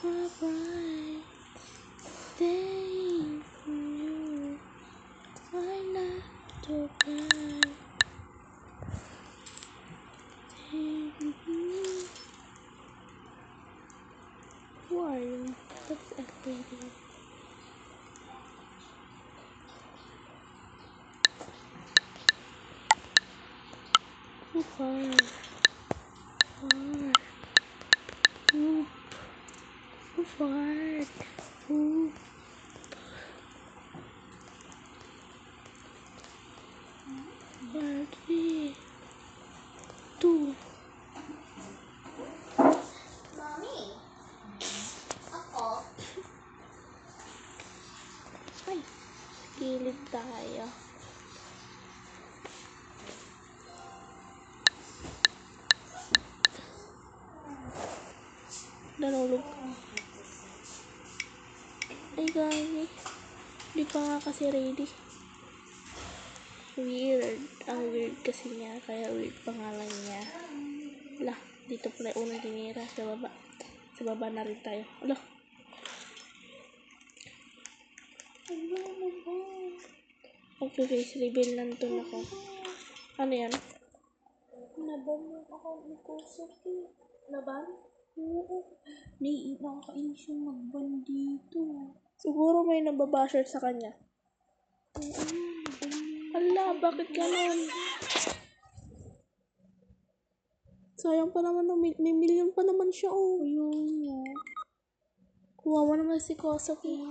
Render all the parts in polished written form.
a bright day for you. Try not to cry. Who are you? That's a lady. Who far? Far. Who? Who far? Who? Party. Two. Mommy. Ako. Ay, kilid tayo. Nanulog. Ay, gani. Di pa nga kasi ready. Weird. Ang weird kasi niya. Kaya weird pangalan niya. Ala, dito pala unang tinira. Sa baba. Sa baba na rin tayo. Ala. Okay, face reveal nandun ako. Ano yan? Naban yung account ni Kosoki. Naban? Oo. Nakakainis yung nagban dito. Siguro may nababasher sa kanya. Ala, bakit ganon? Sayang pa naman, may million pa naman siya, oh. Ayun nga. Kuwawa naman si Kosoki.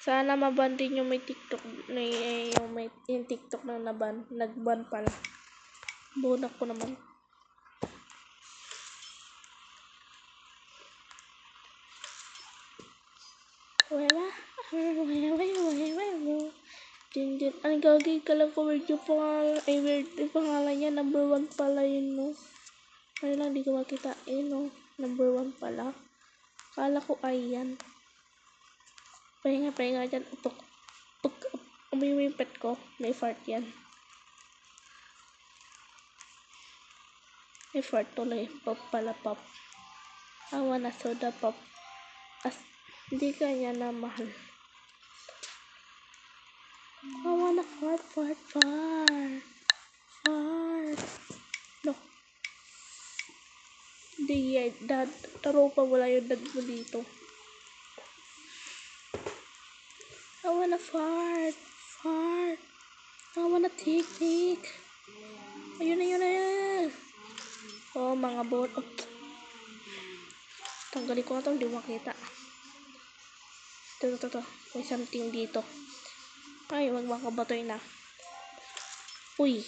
Sana maban din yung may TikTok, yung TikTok na naban, nagban pala. Bonak ko naman. Wewa, Jinjin, ang gagay ka lang ko, weird yung pangalan, weird yung pangalan niya, number 1 pala yun, no. Kaya lang, di ko makita, no, number 1 pala. Kala ko ay yan. Pahinga dyan, upok, umiwi yung pet ko, may fart yan. May fart tuloy, pop pala, pop. I wanna soda pop. Hindi kanya na mahal. I wanna fart. No. Hindi, dad. Taro pa wala yung dad mo dito. I wanna fart. I wanna take. Ayun na. Oh, mga bot. Oh. Tanggalin ko na ito, hindi mo makita. Ito. May something dito. Ay, wag makabatoy na. Uy.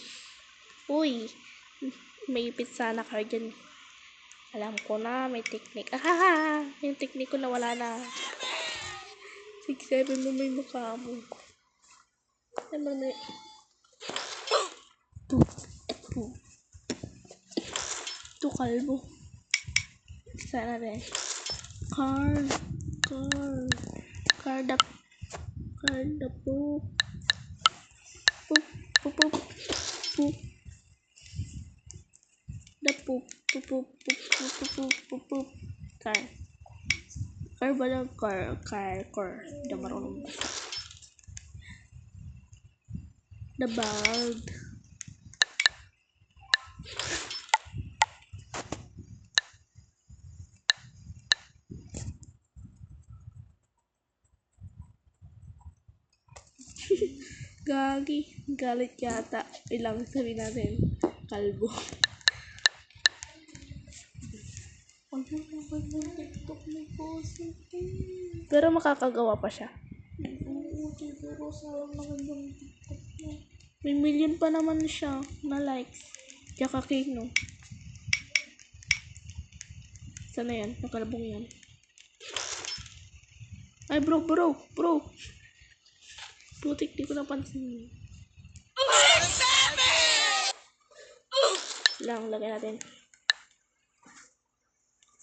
May ipit sana kayo dyan. Alam ko na, may technique. Yung technique ko na wala na. 6-7 mo may mukha mo. Naman may... Ito kalbo. Sana rin. Card up po. Poop. Car ba lang? Car. Hindi marunong basa. The bag. Gagi. Galit yata. Ilang sabi natin. Kalbo. TikTok ni Kosoki. Pero makakagawa pa siya. Oo, siguro sayang magandang TikTok niya. May million pa naman siya na likes. Tsaka king, no? Sana yan? Nakalabong yan. Ay, bro. Putik, di ko napansin. Lang, lagay natin.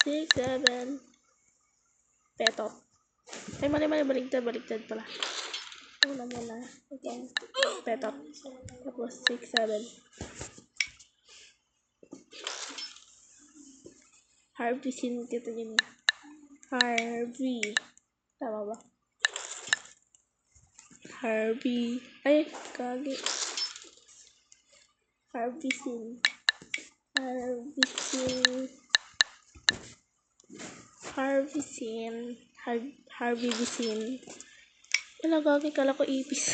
6, 7. Petot. Ay, mali, baliktad pala. Una muna. Okay. Petot. Tapos 6, 7. Harvey Sin dito yun. Harvey. Tama ba? Harvey. Ay, kagi. Harvey Sin. Harvey Sin. Harvey Sin. Harvey Sin. Wala, gagi. Kala ko ipis.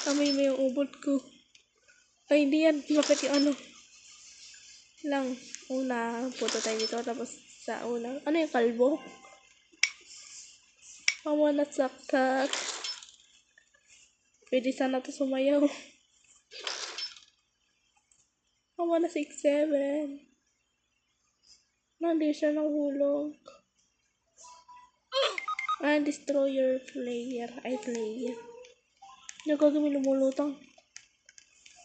Amoy mo yung ubod ko. Ay, hindi yan. Bakit yung ano? Lang. Una, punta tayo dito. Tapos sa una. Ano yung kalbo? Mama na saksak. Pwede sana to sumayaw. Mama na 6-7. Nandi siya nahulog. Destroyer player. Ay, player. Nagkagawin may lumulutang.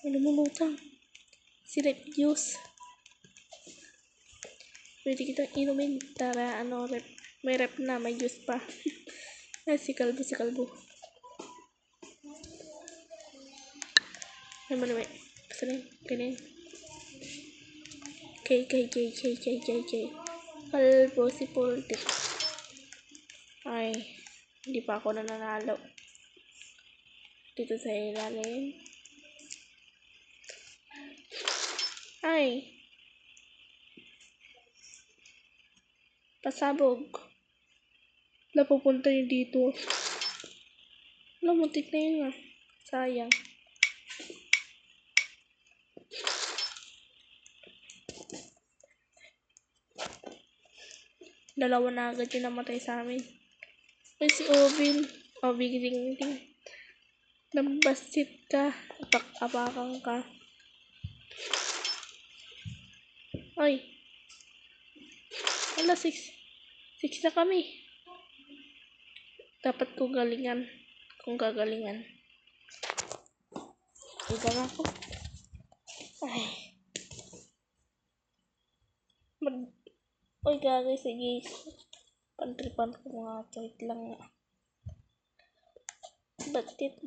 May lumulutang. Si Rep Juice. Pwede kitang inumin. Tara, rep. May rep na, may juice pa. Si Kalbo, si Kalbo. Ay, malamay. Basta na yun. Ganyan. K. Kalbo, si Poltik. Ay, hindi pa ako nananalo. Dito sa ilalim. Ay. Pasabog. Napupunta yun dito. Wala, muntik na yun sayang. Dalawa na agad yung namatay sa amin. Ay, si Ovin. Ding. Nambasit ka. Apak-apakan ka. Ay. Wala, 6 na kami. Dapat kong galingan. Kung gagalingan. Iba na ako. Ay. Oy, gagay, sige. Pantripan ko mga tweet lang nga. Batit.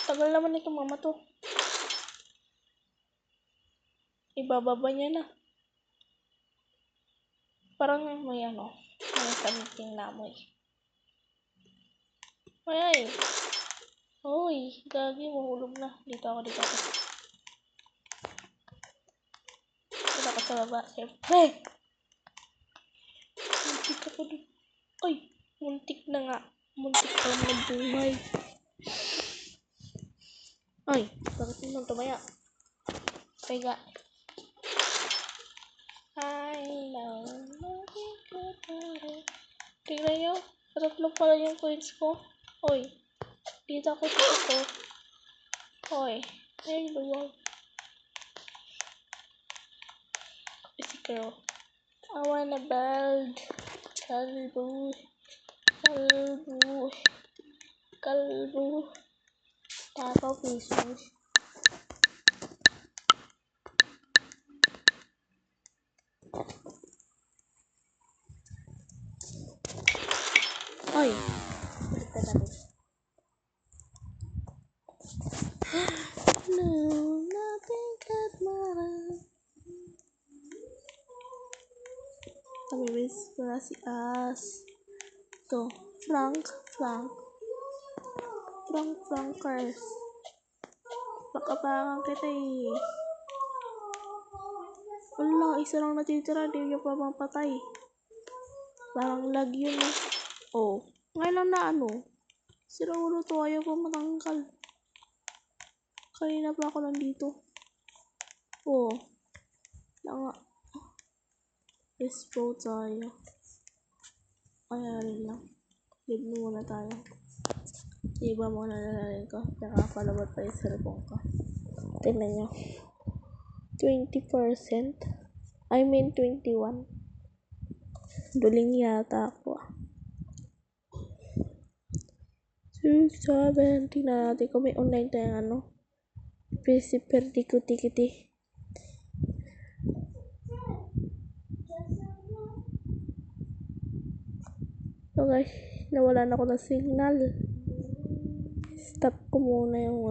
Tagal naman itong mama to. Ibababa niya na. Parang may may something na amoy. Ay. Hoy, gagi, mahulog na. Dito ako. Dito ako sa baba. Siyempre. Muntik ako dito. Ay, muntik na nga. Muntik pa mabuhay. Ay, bakit naman tumaya? Pega. Tingnan nyo. Tatlo pala yung coins ko. Oy. Dito ako sa ito. Oy. Ayun, luwag. Si girl. I wanna build. Kalbo. Takaw, Jesus. Ay. No, nothing could matter. Kami miss ko na si As. To, Frankers. Pakapangan kita eh. Wala, isa lang natitira. Di niya pa mapatay. Parang lag yun eh. Oh, ngayon lang na sira ulo to, ayaw pa matangkal. Kanina pa ako nandito. Oh, nga. Expo tayo. Ayarin lang. Leave muna tayo. Iba muna nalalagay ko. Nakapalabot pa yung cellphone ko. Tingnan nyo. 20%. I mean 21. Duling yata ako. 7. Tingnan natin kung may online tayong PC per tikiti. So guys, nawalan ako ng signal. Stop ko muna yung